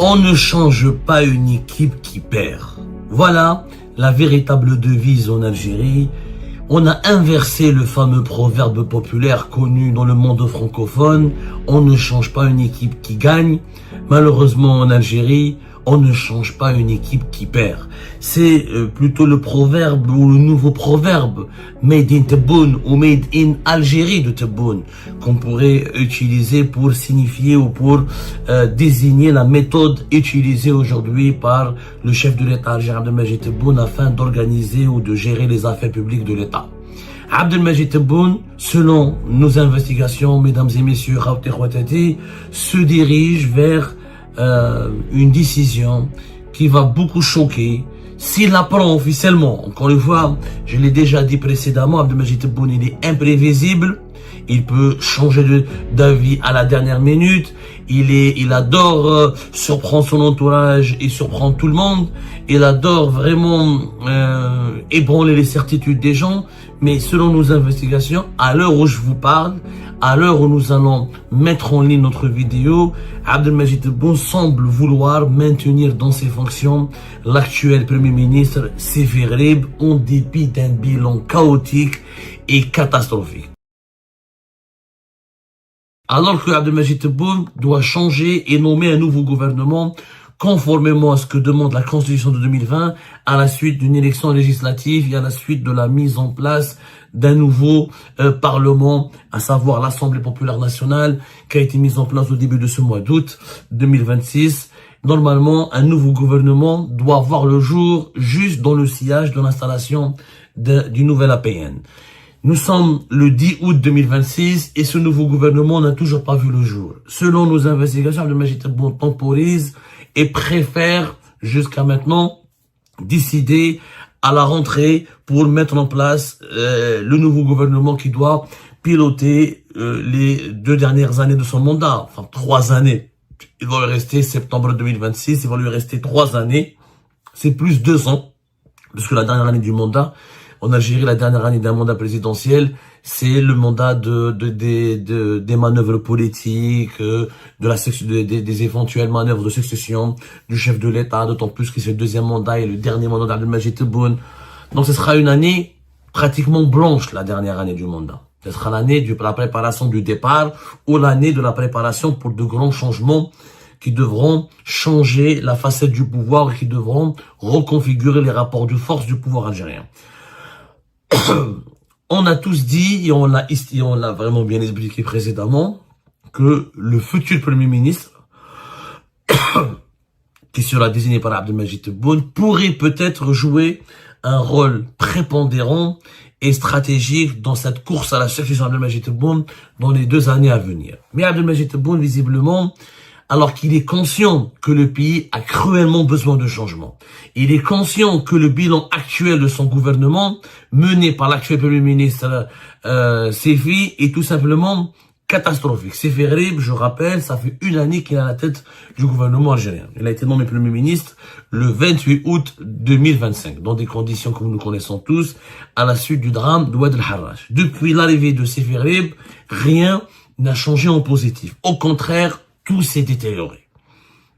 On ne change pas une équipe qui perd. Voilà la véritable devise en Algérie. On a inversé le fameux proverbe populaire connu dans le monde francophone. On ne change pas une équipe qui gagne. Malheureusement en Algérie, on ne change pas une équipe qui perd. C'est plutôt le proverbe ou le nouveau proverbe Made in Tebboune ou Made in Algérie de Tebboune qu'on pourrait utiliser pour signifier ou pour désigner la méthode utilisée aujourd'hui par le chef de l'État algérien Abdelmadjid Tebboune afin d'organiser ou de gérer les affaires publiques de l'État. Abdelmadjid Tebboune, selon nos investigations, mesdames et messieurs, se dirige vers une décision qui va beaucoup choquer. S'il la prend officiellement, encore une fois, je l'ai déjà dit précédemment, Abdelmadjid Tebboune, il est imprévisible, il peut changer d'avis à la dernière minute, il adore surprendre son entourage et surprendre tout le monde, il adore vraiment ébranler les certitudes des gens, mais selon nos investigations, à l'heure où je vous parle, à l'heure où nous allons mettre en ligne notre vidéo, Abdelmadjid Tebboune semble vouloir maintenir dans ses fonctions l'actuel Premier ministre Sefi Ghreib en dépit d'un bilan chaotique et catastrophique. Alors que Abdelmadjid Tebboune doit changer et nommer un nouveau gouvernement conformément à ce que demande la Constitution de 2020 à la suite d'une élection législative et à la suite de la mise en place d'un nouveau Parlement, à savoir l'Assemblée populaire nationale qui a été mise en place au début de ce mois d'août 2026. Normalement, un nouveau gouvernement doit voir le jour juste dans le sillage de l'installation du nouvel APN. Nous sommes le 10 août 2026 et ce nouveau gouvernement n'a toujours pas vu le jour. Selon nos investigations, Abdelmadjid Tebboune temporise et préfère jusqu'à maintenant décider à la rentrée pour mettre en place le nouveau gouvernement qui doit piloter les 2 dernières années de son mandat, enfin 3 années. Il va lui rester septembre 2026, il va lui rester 3 années, c'est plus 2 ans, puisque la dernière année du mandat, en Algérie, la dernière année d'un mandat présidentiel, c'est le mandat des manœuvres politiques, des éventuelles manœuvres de succession du chef de l'État, d'autant plus que c'est le 2e mandat et le dernier mandat d'Abdelmadjid Tebboune. Donc ce sera une année pratiquement blanche, la dernière année du mandat. Ce sera l'année de la préparation du départ ou l'année de la préparation pour de grands changements qui devront changer la facette du pouvoir et qui devront reconfigurer les rapports de force du pouvoir algérien. On a tous dit, et on l'a vraiment bien expliqué précédemment, que le futur Premier ministre, qui sera désigné par Abdelmadjid Tebboune, pourrait peut-être jouer un rôle prépondérant et stratégique dans cette course à la succession d'Abdelmadjid Tebboune dans les 2 années à venir. Mais Abdelmadjid Tebboune, visiblement, alors qu'il est conscient que le pays a cruellement besoin de changement. Il est conscient que le bilan actuel de son gouvernement, mené par l'actuel Premier ministre Sefi, est tout simplement catastrophique. Sefi Ghreib, je rappelle, ça fait 1 année qu'il est à la tête du gouvernement algérien. Il a été nommé Premier ministre le 28 août 2025, dans des conditions que nous connaissons tous, à la suite du drame de Oued el-Harrach. Depuis l'arrivée de Sefi Ghreib, rien n'a changé en positif. Au contraire, tout s'est détérioré.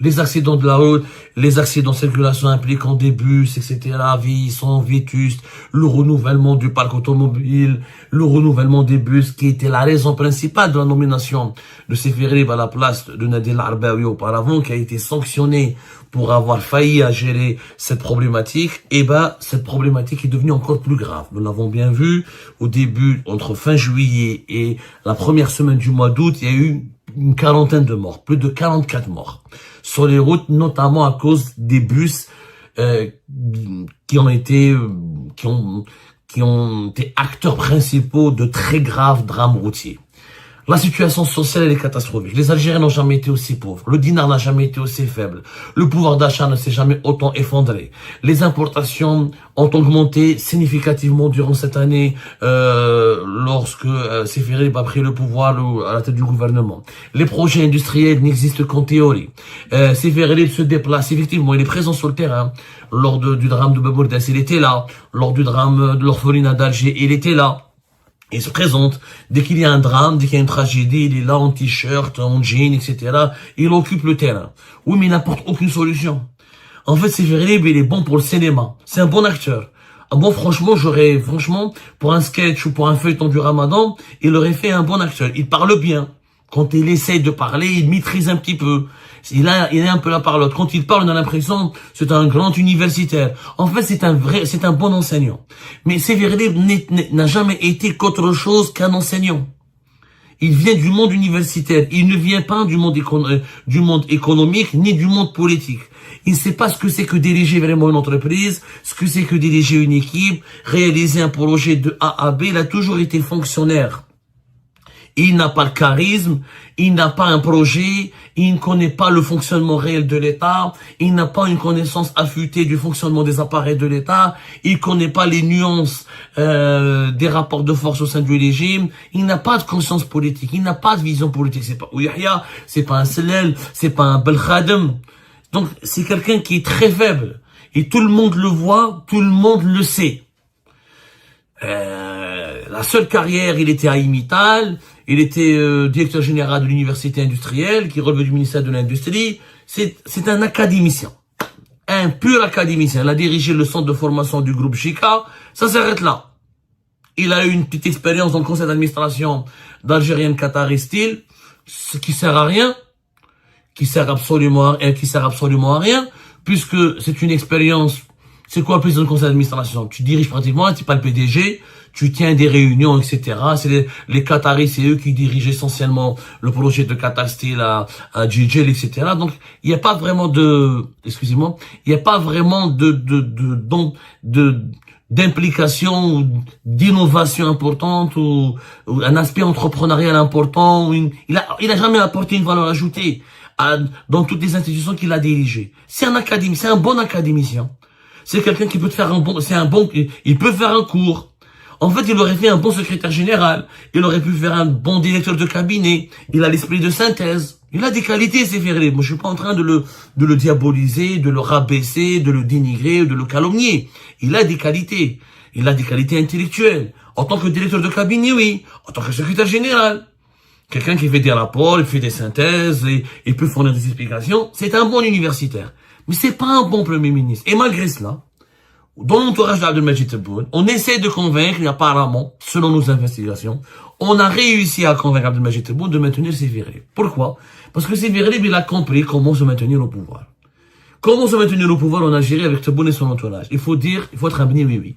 Les accidents de la route, les accidents de circulation impliquant des bus, etc., vieillissants, vétustes, le renouvellement du parc automobile, le renouvellement des bus qui était la raison principale de la nomination de Sefi Ghreib à la place de Nadine Arbaoui auparavant, qui a été sanctionné pour avoir failli à gérer cette problématique. Et cette problématique est devenue encore plus grave. Nous l'avons bien vu au début, entre fin juillet et la première semaine du mois d'août, il y a eu une 40aine de morts, plus de 44 morts sur les routes, notamment à cause des bus qui ont été acteurs principaux de très graves drames routiers. La situation sociale elle est catastrophique. Les Algériens n'ont jamais été aussi pauvres. Le dinar n'a jamais été aussi faible. Le pouvoir d'achat ne s'est jamais autant effondré. Les importations ont augmenté significativement durant cette année lorsque Sefi Ghreib a pris le pouvoir à la tête du gouvernement. Les projets industriels n'existent qu'en théorie. Sefi Ghreib se déplace, effectivement, il est présent sur le terrain. Lors du drame de Bab Mourdas, il était là. Lors du drame de l'orphelinat d'Alger, il était là. Il se présente. Dès qu'il y a un drame, dès qu'il y a une tragédie, il est là en t-shirt, en jean, etc. Il occupe le terrain. Oui, mais il n'apporte aucune solution. En fait, Sévéré, il est bon pour le cinéma. C'est un bon acteur. Ah bon, franchement, pour un sketch ou pour un feuilleton du Ramadan, il aurait fait un bon acteur. Il parle bien. Quand il essaye de parler, il maîtrise un petit peu. Il a un peu la parlotte. Quand il parle, on a l'impression que c'est un grand universitaire. En fait, c'est un bon enseignant. Mais Sévéré n'a jamais été qu'autre chose qu'un enseignant. Il vient du monde universitaire. Il ne vient pas du monde économique ni du monde politique. Il ne sait pas ce que c'est que diriger vraiment une entreprise, ce que c'est que diriger une équipe, réaliser un projet de A à B. Il a toujours été fonctionnaire. Il n'a pas le charisme, il n'a pas un projet, il ne connaît pas le fonctionnement réel de l'État, il n'a pas une connaissance affûtée du fonctionnement des appareils de l'État, il ne connaît pas les nuances des rapports de force au sein du régime, il n'a pas de conscience politique, il n'a pas de vision politique, c'est pas Ouyahia, c'est pas un Sellel, c'est pas un Belkhadem. Donc c'est quelqu'un qui est très faible, et tout le monde le voit, tout le monde le sait. La seule carrière, il était à Imital, il était directeur général de l'université industrielle, qui relevait du ministère de l'Industrie. C'est un académicien, un pur académicien. Il a dirigé le centre de formation du groupe Chica, ça s'arrête là. Il a eu une petite expérience dans le conseil d'administration d'Algérienne Qatari Steel, ce qui sert à rien, qui sert absolument à rien, puisque c'est une expérience. C'est quoi le président du conseil d'administration? Tu diriges pratiquement, tu n'es pas le PDG, tu tiens des réunions, etc. C'est les Qataris, c'est eux qui dirigent essentiellement le projet de Qatar Steel à Jijel, etc. Donc, il n'y a pas vraiment d'implication ou d'innovation importante ou un aspect entrepreneurial important. Il a jamais apporté une valeur ajoutée dans toutes les institutions qu'il a dirigées. C'est un bon académicien. C'est quelqu'un qui peut te faire il peut faire un cours. En fait, il aurait fait un bon secrétaire général. Il aurait pu faire un bon directeur de cabinet. Il a l'esprit de synthèse. Il a des qualités, Sévéré. Moi, je suis pas en train de le diaboliser, de le rabaisser, de le dénigrer, de le calomnier. Il a des qualités. Il a des qualités intellectuelles. En tant que directeur de cabinet, oui. En tant que secrétaire général. Quelqu'un qui fait des rapports, il fait des synthèses, et il peut fournir des explications. C'est un bon universitaire. Mais c'est pas un bon premier ministre. Et malgré cela, dans l'entourage d'Abdelmajid Tebboune, on essaie de convaincre, apparemment, selon nos investigations, on a réussi à convaincre Abdelmajid Tebboune de maintenir Sévéré. Pourquoi? Parce que Sévéré, il a compris comment se maintenir au pouvoir. Comment se maintenir au pouvoir en Algérie avec Tebboune et son entourage? Il faut être un béni oui.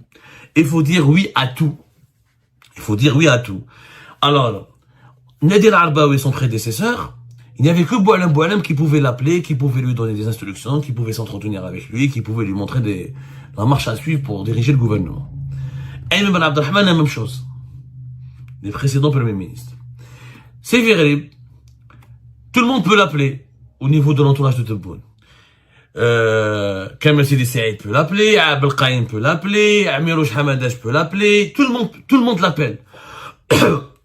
Il faut dire oui à tout. Alors, Nadir Arbaoui, son prédécesseur, il n'y avait que Boualem qui pouvait l'appeler, qui pouvait lui donner des instructions, qui pouvait s'entretenir avec lui, qui pouvait lui montrer la marche à suivre pour diriger le gouvernement. Ayman Ben Abdelrahman, la même chose. Les précédents premiers ministres. Sévéré, tout le monde peut l'appeler au niveau de l'entourage de Tebboune. Kamel Sidi Saïd peut l'appeler, Abel Qaïm peut l'appeler, Amirouche Hamadaj peut l'appeler, tout le monde l'appelle.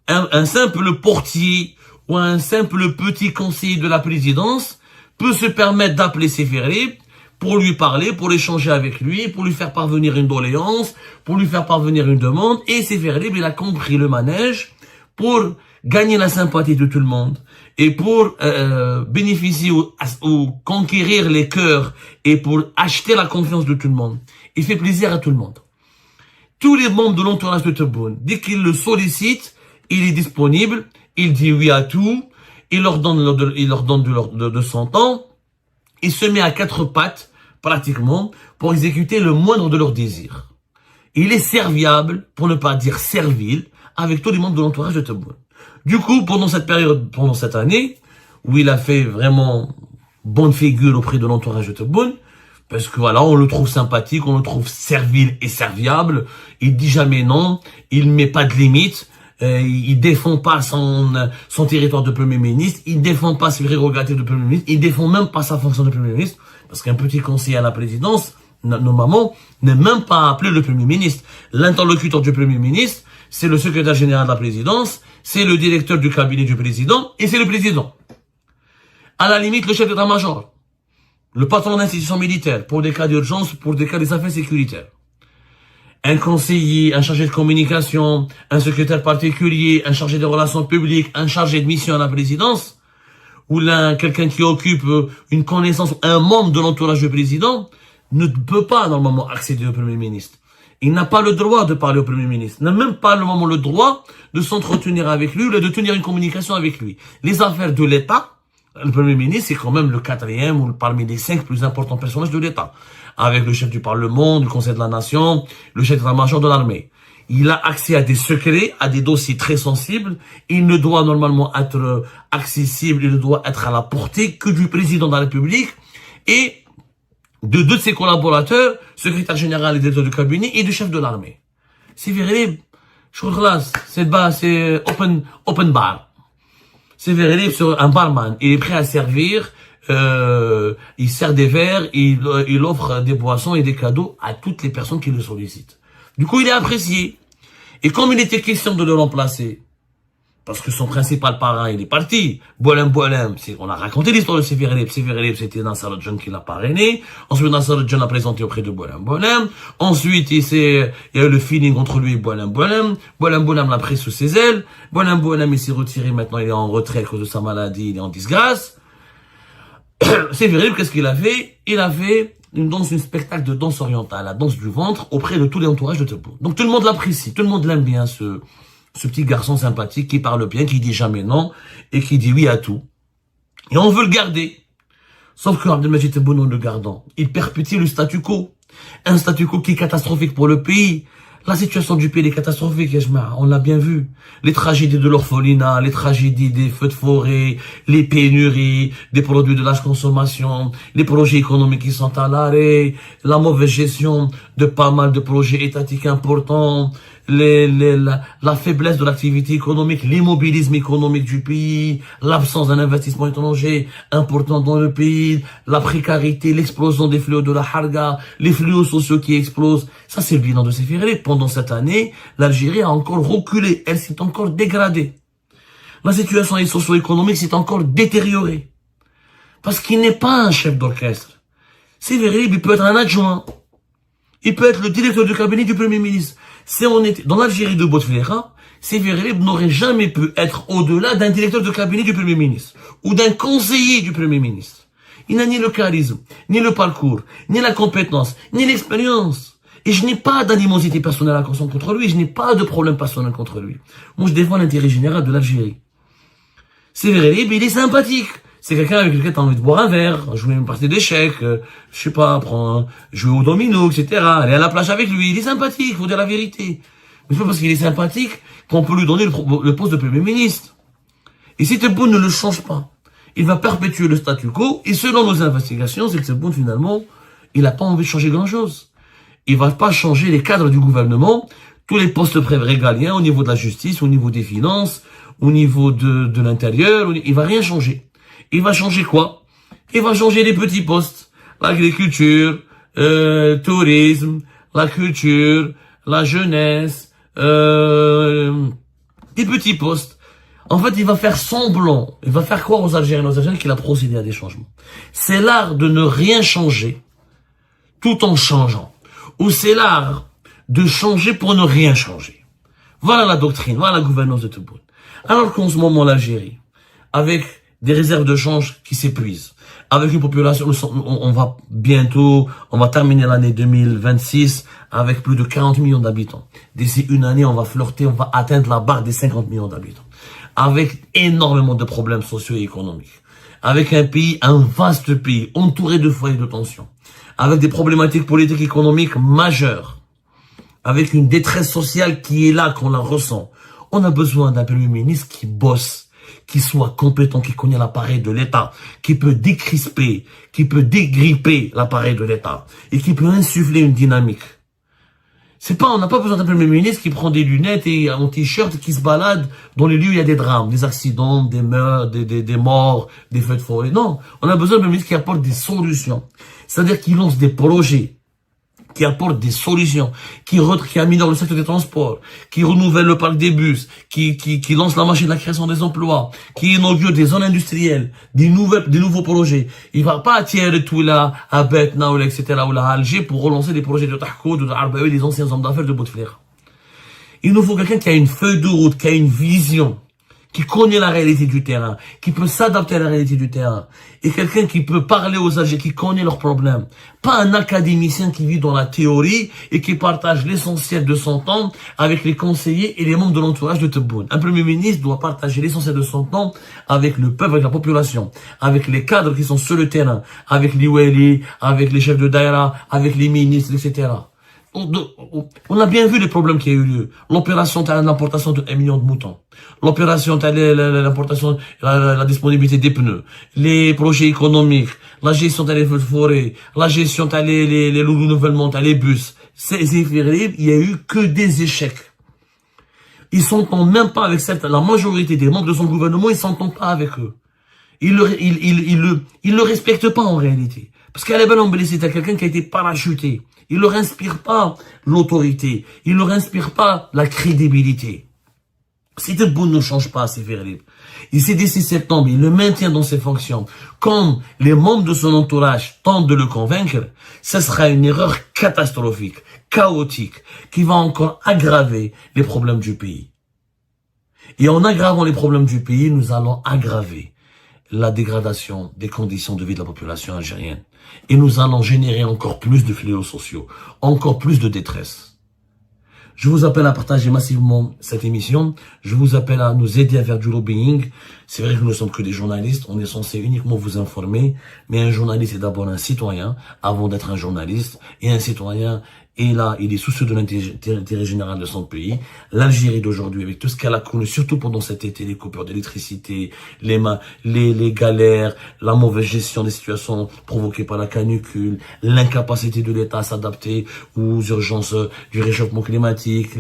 Un simple portier ou un simple petit conseiller de la présidence peut se permettre d'appeler Sévéré pour lui parler, pour échanger avec lui, pour lui faire parvenir une doléance, pour lui faire parvenir une demande. Et Sévéré, il a compris le manège pour gagner la sympathie de tout le monde et pour bénéficier ou conquérir les cœurs et pour acheter la confiance de tout le monde. Il fait plaisir à tout le monde. Tous les membres de l'entourage de Tebboune, dès qu'ils le sollicitent, il est disponible, il dit oui à tout, il leur donne de son temps, il se met à quatre pattes, pratiquement, pour exécuter le moindre de leurs désirs. Il est serviable, pour ne pas dire servile, avec tous les membres de l'entourage de Tebboune. Du coup, pendant cette année, où il a fait vraiment bonne figure auprès de l'entourage de Tebboune, parce que voilà, on le trouve sympathique, on le trouve servile et serviable, il dit jamais non, il met pas de limite, il défend pas son territoire de premier ministre, il défend pas ses prérogatives de premier ministre, il défend même pas sa fonction de premier ministre, parce qu'un petit conseiller à la présidence, normalement, n'est même pas appelé le premier ministre. L'interlocuteur du premier ministre, c'est le secrétaire général de la présidence, c'est le directeur du cabinet du président, et c'est le président. À la limite, le chef d'état-major, le patron d'institution militaire, pour des cas d'urgence, pour des cas des affaires sécuritaires. un conseiller, un chargé de communication, un secrétaire particulier, un chargé de relations publiques, un chargé de mission à la présidence, ou là, quelqu'un qui occupe une connaissance, un membre de l'entourage du président, ne peut pas normalement accéder au Premier ministre. Il n'a pas le droit de parler au Premier ministre. Il n'a même pas normalement le droit de s'entretenir avec lui ou de tenir une communication avec lui. Les affaires de l'État, le Premier ministre, c'est quand même le quatrième ou parmi les 5 plus importants personnages de l'État. Avec le chef du Parlement, du Conseil de la Nation, le chef d'état-major de l'armée. Il a accès à des secrets, à des dossiers très sensibles. Il ne doit normalement être accessible, il ne doit être à la portée que du président de la République et de deux de ses collaborateurs, secrétaire général et directeur du cabinet et du chef de l'armée. C'est vrai, c'est open bar. C'est vrai, sur un barman. Il est prêt à servir, il sert des verres, il offre des boissons et des cadeaux à toutes les personnes qui le sollicitent. Du coup, il est apprécié. Et comme il était question de le remplacer, parce que son principal parrain, il est parti, Boualem, on a raconté l'histoire de Seferelib. Seferelib, c'était Nasser al-Djan qui l'a parrainé. Ensuite, Nasser al-Djan l'a présenté auprès de Boualem. Ensuite, il y a eu le feeling entre lui et Boualem. Boualem l'a pris sous ses ailes. Boualem, il s'est retiré. Maintenant, il est en retrait à cause de sa maladie. Il est en disgrâce. Seferelib, qu'est-ce qu'il a fait? Il a fait un spectacle de danse orientale, la danse du ventre, auprès de tous les entourages de Tebboune. Donc, tout le monde l'apprécie. Tout le monde l'aime bien, ce petit garçon sympathique qui parle bien, qui dit jamais non et qui dit oui à tout. Et on veut le garder. Sauf que Abdelmajid Tebboune, en le gardant, il perpétue le statu quo. Un statu quo qui est catastrophique pour le pays. La situation du pays est catastrophique, on l'a bien vu. Les tragédies de l'orphelinat, les tragédies des feux de forêt, les pénuries, des produits de large consommation, les projets économiques qui sont à l'arrêt, la mauvaise gestion de pas mal de projets étatiques importants, la faiblesse de l'activité économique, l'immobilisme économique du pays, l'absence d'un investissement étranger important dans le pays, la précarité, l'explosion des fléaux de la harga, les fléaux sociaux qui explosent. Ça, c'est le bilan de Seferelib. Pendant cette année, l'Algérie a encore reculé. Elle s'est encore dégradée. La situation socio-économique s'est encore détériorée. Parce qu'il n'est pas un chef d'orchestre. Seferelib, il peut être un adjoint. Il peut être le directeur du cabinet du Premier ministre. Si on était dans l'Algérie de Bouteflika, Seferelib n'aurait jamais pu être au-delà d'un directeur de cabinet du Premier ministre ou d'un conseiller du Premier ministre. Il n'a ni le charisme, ni le parcours, ni la compétence, ni l'expérience. Et je n'ai pas d'animosité personnelle contre lui, je n'ai pas de problème personnel contre lui. Moi, je défends l'intérêt général de l'Algérie. Seferelib, il est sympathique. C'est quelqu'un avec lequel tu as envie de boire un verre, jouer une partie d'échecs, je sais pas, jouer au domino, etc. Aller à la plage avec lui. Il est sympathique, faut dire la vérité. Mais c'est pas parce qu'il est sympathique qu'on peut lui donner le poste de Premier ministre. Et si Tebboune ne le change pas, il va perpétuer le statu quo. Et selon nos investigations, c'est que Tebboune, finalement, il n'a pas envie de changer grand-chose. Il va pas changer les cadres du gouvernement, tous les postes régaliens au niveau de la justice, au niveau des finances, au niveau de l'intérieur. Il va rien changer. Il va changer quoi? Il va changer les petits postes. L'agriculture, tourisme, la culture, la jeunesse, des petits postes. En fait, il va faire semblant, il va faire croire aux Algériens qu'il a procédé à des changements. C'est l'art de ne rien changer tout en changeant. Ou c'est l'art de changer pour ne rien changer. Voilà la doctrine, voilà la gouvernance de Tebboune. Alors qu'en ce moment, l'Algérie, avec des réserves de change qui s'épuisent, avec une population, on va terminer l'année 2026 avec plus de 40 millions d'habitants. D'ici une année, on va atteindre la barre des 50 millions d'habitants. Avec énormément de problèmes sociaux et économiques. Avec un vaste pays, entouré de foyers de tension. Avec des problématiques politiques et économiques majeures. Avec une détresse sociale qui est là, qu'on la ressent. On a besoin d'un Premier ministre qui bosse, qui soit compétent, qui connaît l'appareil de l'État, qui peut décrisper, qui peut dégripper l'appareil de l'État et qui peut insuffler une dynamique. On n'a pas besoin d'un Premier ministre qui prend des lunettes et un t-shirt et qui se balade dans les lieux où il y a des drames, des accidents, des meurtres, des morts, des feux de forêt. Non, on a besoin d'un Premier ministre qui apporte des solutions. C'est-à-dire qui lance des projets qui apporte des solutions, qui améliore le secteur des transports, qui renouvelle le parc des bus, qui lance la machine de la création des emplois, qui inaugure des zones industrielles, des nouveaux projets. Il va pas attirer tout là, à Betna, ou etc., ou à Alger pour relancer des projets de Tahkoud ou d'Arbaoui, des anciens hommes d'affaires de Bouteflika. Il nous faut quelqu'un qui a une feuille de route, qui a une vision, qui connaît la réalité du terrain, qui peut s'adapter à la réalité du terrain, et quelqu'un qui peut parler aux âgés, qui connaît leurs problèmes. Pas un académicien qui vit dans la théorie et qui partage l'essentiel de son temps avec les conseillers et les membres de l'entourage de Tebboune. Un premier ministre doit partager l'essentiel de son temps avec le peuple, avec la population, avec les cadres qui sont sur le terrain, avec les wali, avec les chefs de daïra, avec les ministres, etc. On a bien vu les problèmes qui ont eu lieu. L'opération de l'importation de 1 million de moutons. L'opération de l'importation, la disponibilité des pneus. Les projets économiques. La gestion des feux de forêt. La gestion les renouvellements, les bus. Il y a eu que des échecs. Ils s'entendent même pas avec la majorité des membres de son gouvernement, ils s'entendent pas avec eux. Ils le respectent pas en réalité. Parce qu'à la belle c'est quelqu'un qui a été parachuté. Il leur inspire pas l'autorité. Il leur inspire pas la crédibilité. Si Tebboune ne change pas, c'est Ferlib. Il s'est dit 6 septembre, il le maintient dans ses fonctions. Comme les membres de son entourage tentent de le convaincre, ce sera une erreur catastrophique, chaotique, qui va encore aggraver les problèmes du pays. Et en aggravant les problèmes du pays, nous allons aggraver la dégradation des conditions de vie de la population algérienne. Et nous allons générer encore plus de fléaux sociaux, encore plus de détresse. Je vous appelle à partager massivement cette émission. Je vous appelle à nous aider à faire du lobbying. C'est vrai que nous ne sommes que des journalistes. On est censé uniquement vous informer. Mais un journaliste est d'abord un citoyen avant d'être un journaliste. Et un citoyen est là, il est soucieux de l'intérêt général de son pays. L'Algérie d'aujourd'hui, avec tout ce qu'elle a connu, surtout pendant cet été, les coupures d'électricité, les galères, la mauvaise gestion des situations provoquées par la canicule, l'incapacité de l'État à s'adapter aux urgences du réchauffement climatique,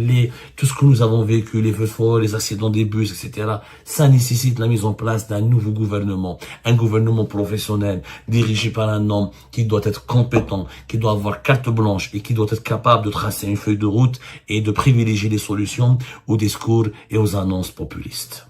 tout ce que nous avons vécu, les feux de forêt, les accidents des bus, etc. Ça nécessite la mise en place d'un nouveau gouvernement, un gouvernement professionnel, dirigé par un homme qui doit être compétent, qui doit avoir carte blanche et qui doit être capable de tracer une feuille de route et de privilégier les solutions aux discours et aux annonces populistes.